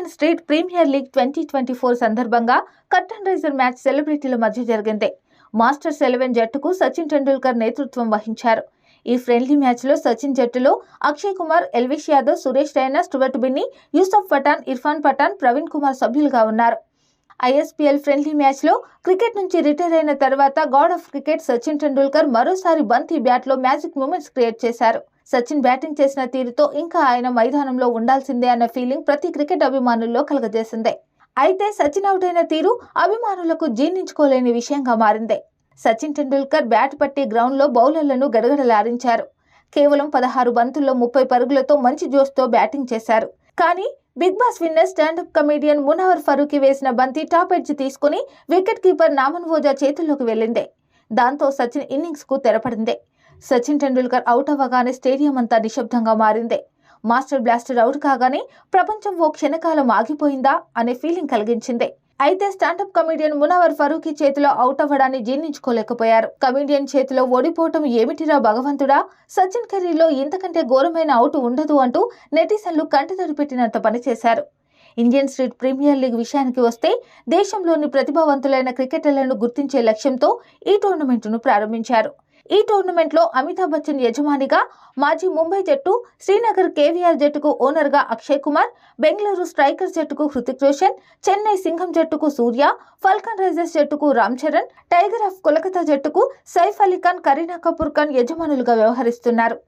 Indian street premier league 2024 సందర్భంగా curtain raiser match సెలబ్రిటీల మధ్య జరిగింది. మాస్టర్స్ 11 జట్టుకు సచిన్ టెండూల్కర్ నేతృత్వం వహించారు. ఈ ఫ్రెండ్లీ మ్యాచ్లో సచిన్ జట్టులో అక్షయ్ కుమార్, ఎల్విస్ యాదవ్, సురేష్ రైనా, స్టూవర్ట్ బిన్నీ, యూసఫ్ పఠాన్, ఇర్ఫాన్ పఠాన్, ప్రవీణ్ కుమార్ సభ్యులుగా ఉన్నారు. ఐఎస్పీఎల్ ఫ్రెండ్లీ మ్యాచ్లో క్రికెట్ నుంచి రిటైర్ అయిన తర్వాత God of cricket Sachin Tendulkar మరోసారి బంతి బ్యాట్లో మ్యాజిక్ మూమెంట్స్ క్రియేట్ చేశారు. సచిన్ బ్యాటింగ్ చేసిన తీరుతో ఇంకా ఆయన మైదానంలో ఉండాల్సిందే అన్న ఫీలింగ్ ప్రతి క్రికెట్ అభిమానుల్లో కలగజేసింది. అయితే సచిన్ అవుట్ అయిన తీరు అభిమానులకు జీర్ణించుకోలేని విషయంగా మారింది. సచిన్ టెండూల్కర్ బ్యాట్ పట్టి గ్రౌండ్లో బౌలర్లను గడగడలాడించారు. కేవలం 16 బంతుల్లో 30 పరుగులతో మంచి జోష్తో బ్యాటింగ్ చేశారు. కానీ Bigg Boss winner stand up comedian Munawar Faruqui వేసిన బంతి టాప్ ఎడ్జ్ తీసుకుని వికెట్ కీపర్ నామన్ ఓజా చేతుల్లోకి వెళ్లింది. దాంతో సచిన్ ఇన్నింగ్స్ కు తెరపడింది. సచిన్ టెండూల్కర్ అవుట్ అవ్వగానే స్టేడియం అంతా నిశ్శబ్దంగా మారింది. మాస్టర్ బ్లాస్టర్ అవుట్ కాగానే ప్రపంచం ఓ క్షణకాలం ఆగిపోయిందా అనే ఫీలింగ్ కలిగించింది. అయితే స్టాండప్ కమెడియన్ మునవర్ ఫరూకీ చేతిలో అవుట్ అవ్వడాన్ని జీర్ణించుకోలేకపోయారు. కమెడియన్ చేతిలో ఓడిపోవటం ఏమిటిరా భగవంతుడా, సచిన్ కెరీర్లో ఇంతకంటే ఘోరమైన అవుట్ ఉండదు అంటూ నెటిజన్లు కంటతడి పెట్టినంత పనిచేశారు. ఇండియన్ స్ట్రీట్ ప్రీమియర్ లీగ్ విషయానికి వస్తే దేశంలోని ప్రతిభావంతులైన క్రికెటర్లను గుర్తించే లక్ష్యంతో ఈ టోర్నమెంట్ను ప్రారంభించారు. ఈ టోర్నమెంట్లో అమితాబ్ బచ్చన్ యజమానిగా, మాజీ ముంబై జట్టు, శ్రీనగర్ కేవీఆర్ జట్టుకు ఓనర్గా అక్షయ్ కుమార్, బెంగళూరు స్ట్రైకర్స్ జట్టుకు హృతిక్ రోషన్, చెన్నై సింఘం జట్టుకు సూర్య, ఫాల్కన్ రైజర్స్ జట్టుకు రామ్ చరణ్, టైగర్ ఆఫ్ కోల్కతా జట్టుకు సైఫ్ అలీ ఖాన్, కరీనా కపూర్ ఖాన్ యజమానులుగా వ్యవహరిస్తున్నారు.